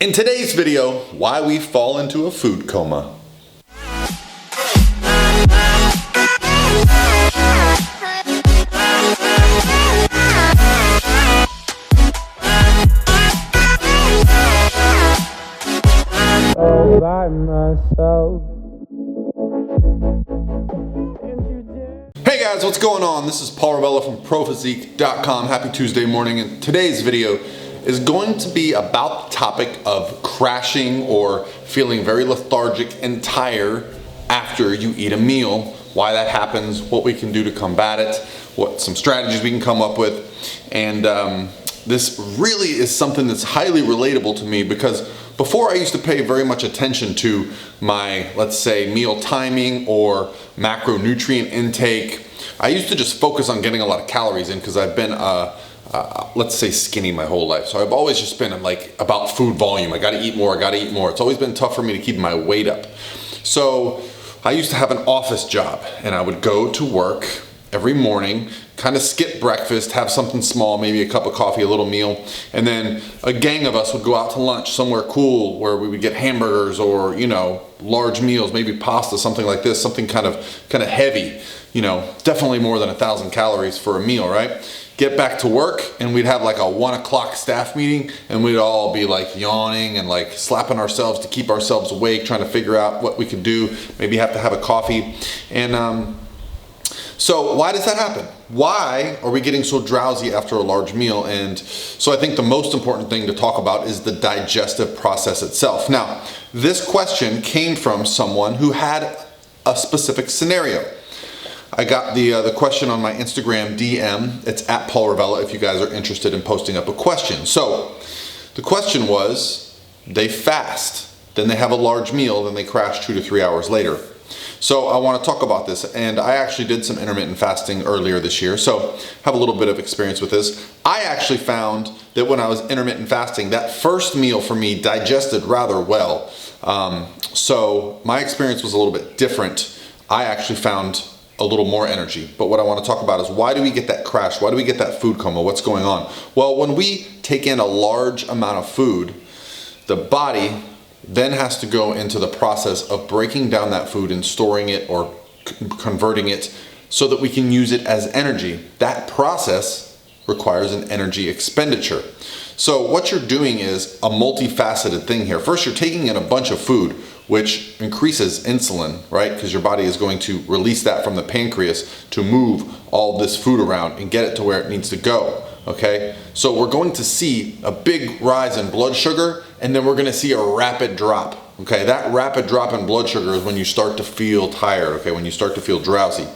In today's video, why we fall into a food coma. All by myself. Hey guys, what's going on? This is Paul Ravella from ProPhysique.com. Happy Tuesday morning, and today's video is going to be about the topic of crashing or feeling very lethargic and tired after you eat a meal, why that happens, what we can do to combat it, what some strategies we can come up with. And this really is something that's highly relatable to me, because before I used to pay very much attention to my, let's say, meal timing or macronutrient intake. I used to just focus on getting a lot of calories in because I've been let's say skinny my whole life. So I've always just been like about food volume. I gotta eat more, I gotta eat more. It's always been tough for me to keep my weight up. So I used to have an office job, and I would go to work every morning, kind of skip breakfast, have something small, maybe a cup of coffee, a little meal, and then a gang of us would go out to lunch somewhere cool where we would get hamburgers or, you know, large meals, maybe pasta, something like this, something kind of heavy, you know, definitely more than 1,000 calories for a meal, right? Get back to work, and we'd have like a 1 o'clock staff meeting, and we'd all be like yawning and like slapping ourselves to keep ourselves awake, trying to figure out what we could do, maybe have to have a coffee. And so why does that happen? Why are we getting so drowsy after a large meal? And so I think the most important thing to talk about is the digestive process itself. Now, this question came from someone who had a specific scenario. I got the question on my Instagram DM. It's at Paul Ravella if you guys are interested in posting up a question. So the question was, they fast, then they have a large meal, then they crash 2 to 3 hours later. So I want to talk about this, and I actually did some intermittent fasting earlier this year, so have a little bit of experience with this. I actually found that when I was intermittent fasting, that first meal for me digested rather well. So my experience was a little bit different. I actually found a little more energy. But what I want to talk about is, why do we get that crash? Why do we get that food coma? What's going on? Well, when we take in a large amount of food, the body then has to go into the process of breaking down that food and storing it or converting it so that we can use it as energy. That process requires an energy expenditure. So what you're doing is a multifaceted thing here. First, you're taking in a bunch of food, which increases insulin, right? Because your body is going to release that from the pancreas to move all this food around and get it to where it needs to go, okay? So we're going to see a big rise in blood sugar, and then we're gonna see a rapid drop, okay? That rapid drop in blood sugar is when you start to feel tired, okay? When you start to feel drowsy.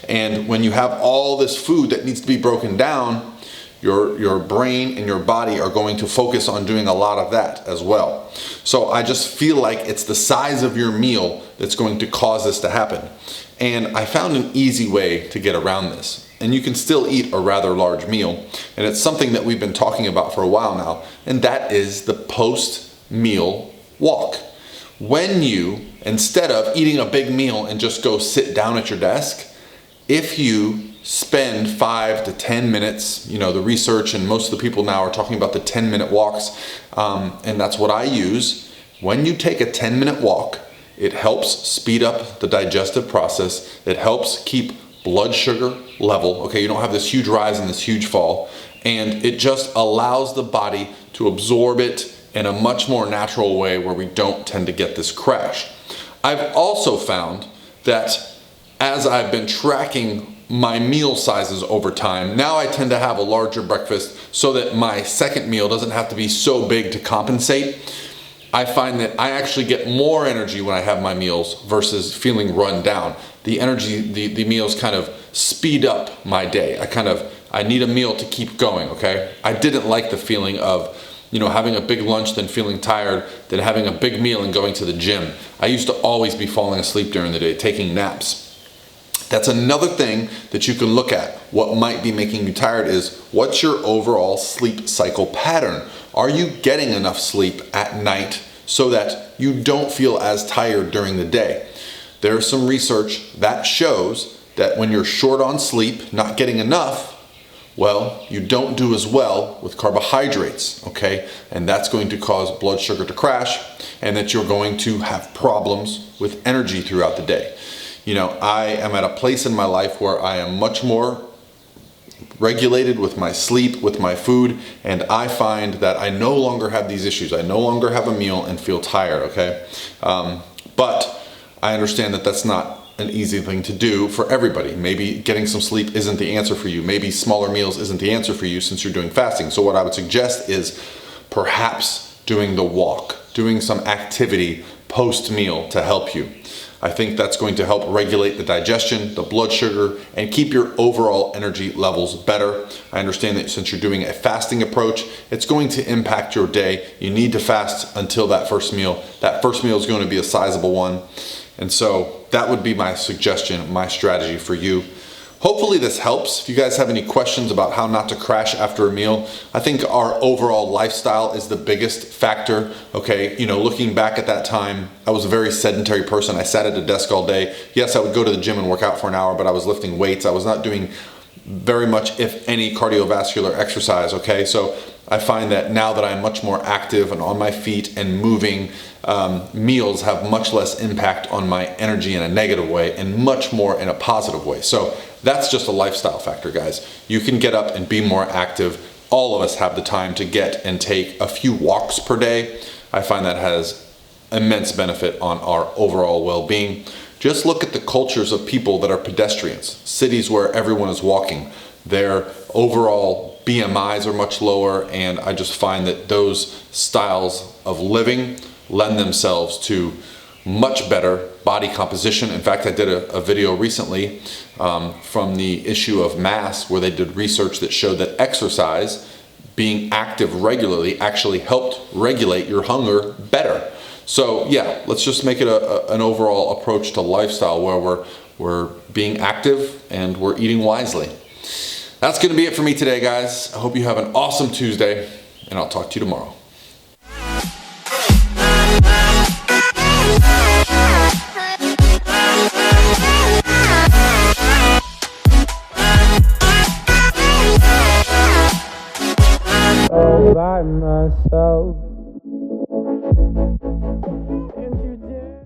And when you have all this food that needs to be broken down, your brain and your body are going to focus on doing a lot of that as well. So I just feel like it's the size of your meal that's going to cause this to happen. And I found an easy way to get around this. And you can still eat a rather large meal. And it's something that we've been talking about for a while now, and that is the post-meal walk. When you, instead of eating a big meal and just go sit down at your desk, if you spend 5 to 10 minutes, you know, the research and most of the people now are talking about the 10-minute walks, and that's what I use. When you take a 10-minute walk, it helps speed up the digestive process. It helps keep blood sugar level. Okay, you don't have this huge rise and this huge fall, and it just allows the body to absorb it in a much more natural way where we don't tend to get this crash. I've also found that as I've been tracking my meal sizes over time, now I tend to have a larger breakfast so that my second meal doesn't have to be so big to compensate. I find that I actually get more energy when I have my meals versus feeling run down. The energy, the meals kind of speed up my day. I need a meal to keep going, okay? I didn't like the feeling of, you know, having a big lunch, then feeling tired, then having a big meal and going to the gym. I used to always be falling asleep during the day, taking naps. That's another thing that you can look at. What might be making you tired is, what's your overall sleep cycle pattern? Are you getting enough sleep at night so that you don't feel as tired during the day? There's some research that shows that when you're short on sleep, not getting enough, Well, you don't do as well with carbohydrates, okay? And that's going to cause blood sugar to crash, and that you're going to have problems with energy throughout the day. You know, I am at a place in my life where I am much more regulated with my sleep, with my food, and I find that I no longer have these issues. I no longer have a meal and feel tired, okay? But I understand that that's not an easy thing to do for everybody. Maybe getting some sleep isn't the answer for you. Maybe smaller meals isn't the answer for you since you're doing fasting. So what I would suggest is perhaps doing the walk, doing some activity post-meal to help you. I think that's going to help regulate the digestion, the blood sugar, and keep your overall energy levels better. I understand that since you're doing a fasting approach, it's going to impact your day. You need to fast until that first meal. That first meal is going to be a sizable one. And so that would be my suggestion, my strategy for you. Hopefully this helps. If you guys have any questions about how not to crash after a meal, I think our overall lifestyle is the biggest factor. Okay, you know, looking back at that time, I was a very sedentary person. I sat at a desk all day. Yes, I would go to the gym and work out for an hour, but I was lifting weights. I was not doing very much, if any, cardiovascular exercise, okay? So I find that now that I'm much more active and on my feet and moving, meals have much less impact on my energy in a negative way and much more in a positive way. So that's just a lifestyle factor, guys. You can get up and be more active. All of us have the time to get and take a few walks per day. I find that has immense benefit on our overall well-being. Just look at the cultures of people that are pedestrians, cities where everyone is walking. Their overall BMIs are much lower, and I just find that those styles of living lend themselves to much better body composition. In fact, I did a video recently from the issue of mass where they did research that showed that exercise, being active regularly, actually helped regulate your hunger better. So yeah, let's just make it an overall approach to lifestyle where we're being active and we're eating wisely. That's gonna be it for me today, guys. I hope you have an awesome Tuesday, and I'll talk to you tomorrow. By myself.